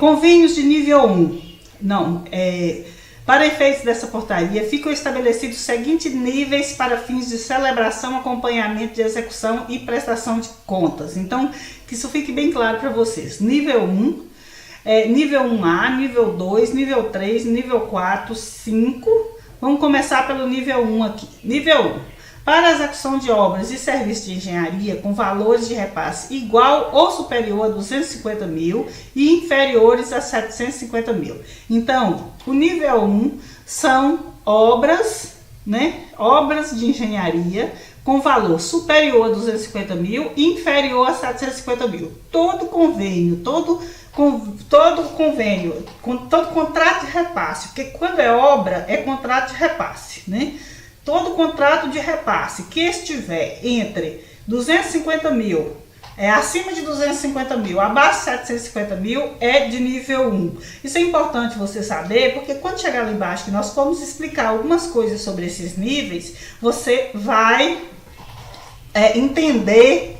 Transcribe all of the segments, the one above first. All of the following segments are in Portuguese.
Convênios de nível 1. Não, para efeitos dessa portaria, ficam estabelecidos os seguintes níveis para fins de celebração, acompanhamento de execução e prestação de contas. Então, que isso fique bem claro para vocês. Nível 1, nível 1A, nível 2, nível 3, nível 4, 5. Vamos começar pelo nível 1 aqui. Nível 1. Para a execução de obras e serviços de engenharia com valores de repasse igual ou superior a 250 mil e inferiores a 750 mil. Então, o nível 1 são obras, obras de engenharia com valor superior a 250 mil e inferior a 750 mil. Todo convênio, todo contrato de repasse, porque quando é obra, é contrato de repasse, Todo contrato de repasse que estiver entre 250 mil, acima de 250 mil, abaixo de 750 mil, é de nível 1. Isso é importante você saber, porque quando chegar lá embaixo, que nós formos explicar algumas coisas sobre esses níveis, você vai entender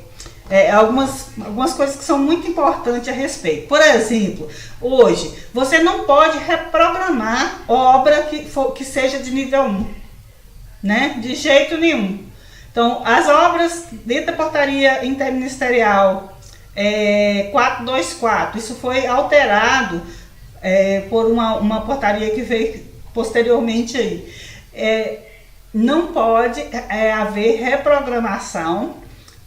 algumas coisas que são muito importantes a respeito. Por exemplo, hoje, você não pode reprogramar obra que seja de nível 1. De jeito nenhum. Então, as obras dentro da portaria interministerial 424, isso foi alterado por uma portaria que veio posteriormente aí. Não pode haver reprogramação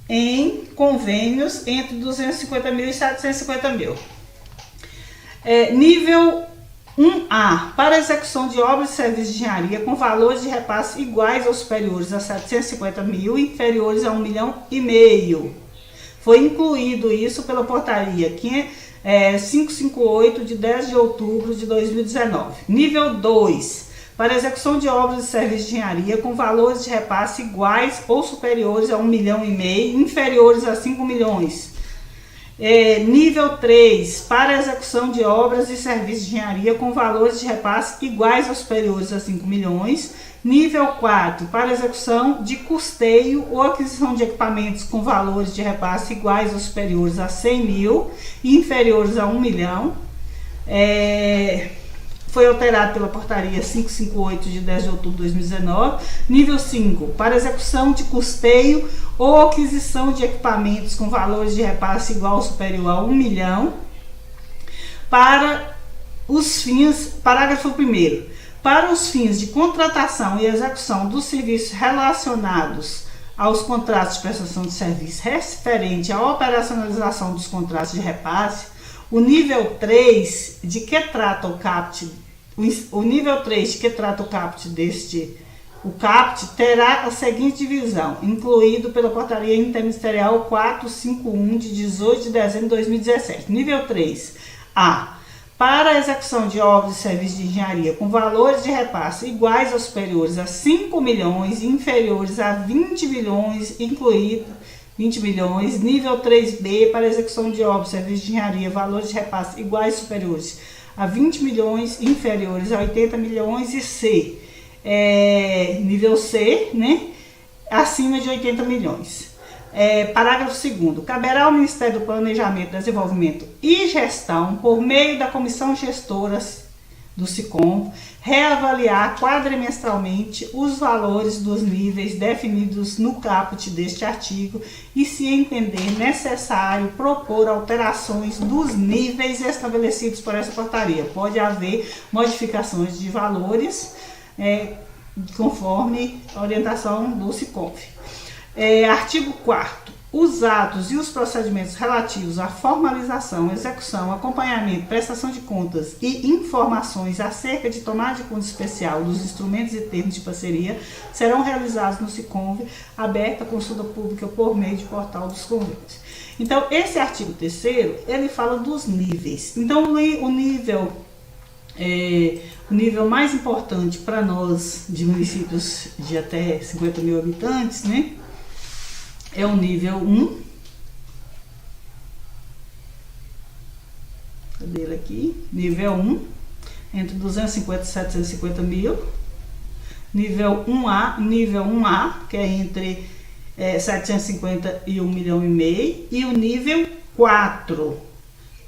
em convênios entre 250 mil e 750 mil. Nível 1A, para execução de obras e serviços de engenharia com valores de repasse iguais ou superiores a 750 mil e inferiores a 1,5 milhão. Foi incluído isso pela portaria 558 de 10 de outubro de 2019. Nível 2, para execução de obras e serviços de engenharia com valores de repasse iguais ou superiores a 1,5 milhão e inferiores a 5 milhões. Nível 3, para execução de obras e serviços de engenharia com valores de repasse iguais ou superiores a 5 milhões. Nível 4, para execução de custeio ou aquisição de equipamentos com valores de repasse iguais ou superiores a 100 mil e inferiores a 1 milhão. Foi alterado pela portaria 558 de 10 de outubro de 2019. Nível 5, para execução de custeio ou aquisição de equipamentos com valores de repasse igual ou superior a 1 milhão. Para os fins, parágrafo 1º, para os fins de contratação e execução dos serviços relacionados aos contratos de prestação de serviço referente à operacionalização dos contratos de repasse, o nível 3 de que trata o CAPT, o CAPT terá a seguinte divisão, incluído pela portaria interministerial 451 de 18 de dezembro de 2017. Nível 3A, para a execução de obras e serviços de engenharia com valores de repasse iguais ou superiores a 5 milhões e inferiores a 20 milhões, incluído 20 milhões. Nível 3B, para a execução de obras e serviços de engenharia, valores de repasse iguais ou superiores a 20 milhões, inferiores a 80 milhões. E C, nível C, acima de 80 milhões. Parágrafo 2º, caberá ao Ministério do Planejamento, Desenvolvimento e Gestão, por meio da Comissão Gestora do SICOM, reavaliar quadrimestralmente os valores dos níveis definidos no caput deste artigo e, se entender necessário, propor alterações dos níveis estabelecidos por essa portaria. Pode haver modificações de valores conforme a orientação do SICOM. Artigo 4º. Os atos e os procedimentos relativos à formalização, execução, acompanhamento, prestação de contas e informações acerca de tomada de conta especial dos instrumentos e termos de parceria serão realizados no SICOM, aberta a consulta pública por meio de portal dos convênios. Então, esse artigo 3º, ele fala dos níveis. Então, o nível mais importante para nós de municípios de até 50 mil habitantes, é o nível 1. Cadê ele aqui? Nível 1, entre 250 e 750 mil. Nível 1A, que é entre 750 e 1,5 milhão. E o nível 4,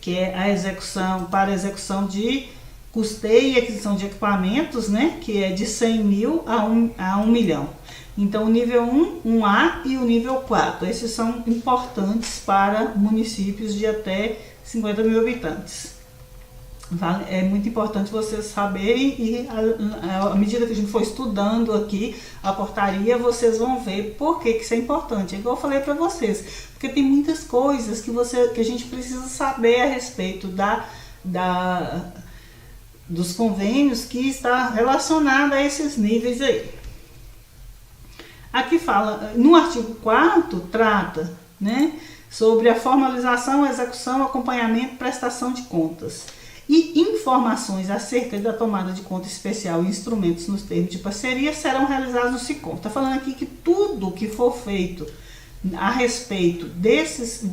que é a execução, para execução de custeio e aquisição de equipamentos, né, que é de 100 mil a 1 milhão. Então, o nível 1, 1A e o nível 4, esses são importantes para municípios de até 50 mil habitantes. É muito importante vocês saberem e à medida que a gente for estudando aqui a portaria, vocês vão ver por que isso é importante. É igual eu falei para vocês, porque tem muitas coisas que a gente precisa saber a respeito dos convênios que está relacionado a esses níveis aí. Aqui fala, no artigo 4º, trata, né, sobre a formalização, execução, acompanhamento, prestação de contas e informações acerca da tomada de conta especial e instrumentos nos termos de parceria serão realizados no SICOMF. Está falando aqui que tudo que for feito a respeito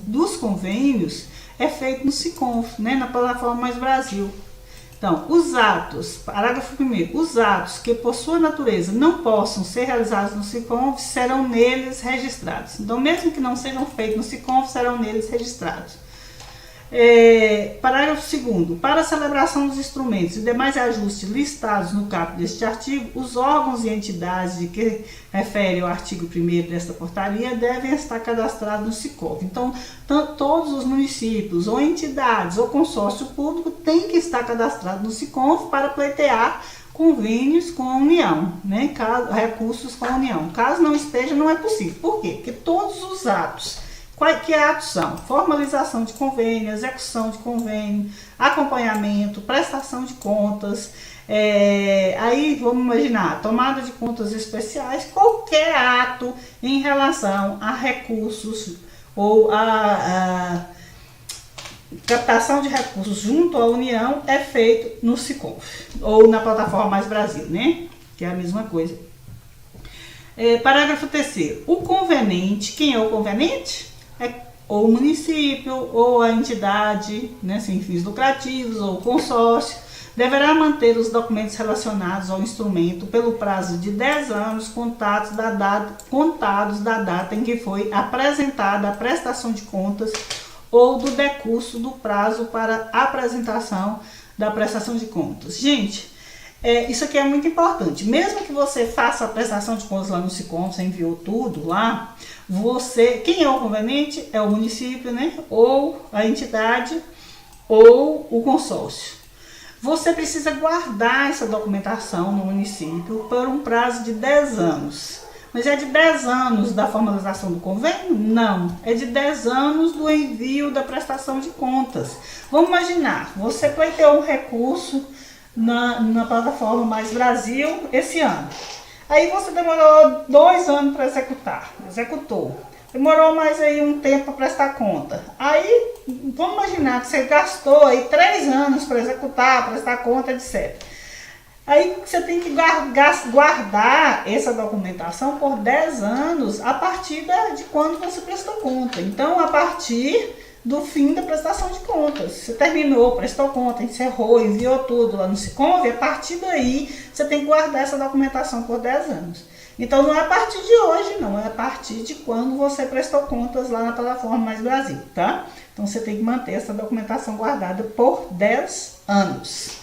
dos convênios é feito no SICOMF, né, na plataforma Mais Brasil. Então, os atos, parágrafo 1º, os atos que por sua natureza não possam ser realizados no SICOMF serão neles registrados. Então, mesmo que não sejam feitos no SICOMF, serão neles registrados. Parágrafo 2º. Para a celebração dos instrumentos e demais ajustes listados no caput deste artigo, os órgãos e entidades de que refere ao artigo 1º desta portaria devem estar cadastrados no SICOMF. Então, todos os municípios ou entidades ou consórcio público têm que estar cadastrados no SICOMF para pleitear convênios com a União, né? Recursos com a União. Caso não esteja, não é possível. Por quê? Porque todos os atos, que atos são? Formalização de convênio, execução de convênio, acompanhamento, prestação de contas, aí vamos imaginar, tomada de contas especiais, qualquer ato em relação a recursos ou a captação de recursos junto à União é feito no SICOMF ou na plataforma Mais Brasil, né? Que é a mesma coisa. Parágrafo 3º. O convenente, quem é o convenente? Ou o município, ou a entidade, né, sem fins lucrativos, ou o consórcio, deverá manter os documentos relacionados ao instrumento pelo prazo de 10 anos contados da data em que foi apresentada a prestação de contas ou do decurso do prazo para apresentação da prestação de contas. Gente, isso aqui é muito importante. Mesmo que você faça a prestação de contas lá no SICOMF, você enviou tudo lá, quem é o conveniente? É o município, né? Ou a entidade, ou o consórcio. Você precisa guardar essa documentação no município por um prazo de 10 anos. Mas é de 10 anos da formalização do convênio? Não. É de 10 anos do envio da prestação de contas. Vamos imaginar, você pleiteou um recurso na plataforma Mais Brasil esse ano. Aí você demorou 2 anos para executou. Demorou mais aí um tempo para prestar conta. Aí, vamos imaginar que você gastou aí 3 anos para executar, prestar conta, etc. Aí você tem que guardar essa documentação por 10 anos a partir de quando você prestou conta. Então, a partir do fim da prestação de contas. Você terminou, prestou conta, encerrou, enviou tudo lá no SICOMF, a partir daí você tem que guardar essa documentação por 10 anos. Então não é a partir de hoje, não, é a partir de quando você prestou contas lá na plataforma Mais Brasil, tá? Então você tem que manter essa documentação guardada por 10 anos.